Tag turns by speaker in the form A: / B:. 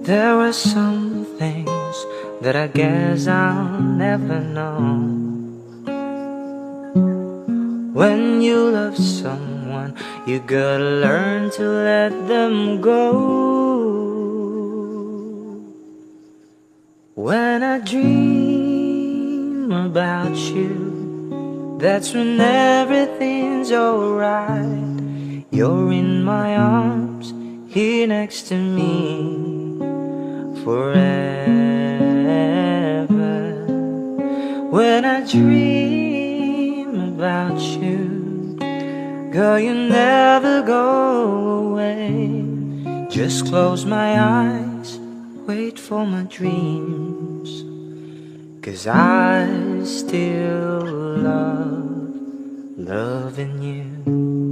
A: There are some things that I guess I'll never know. When you love someone, you gotta learn to let them go. When I dream about you, that's when everything's alright. You're in my arms, here next to me forever. When I dream about you, girl, you never go away. Just close my eyes, wait for my dreams, 'cause I still love loving you.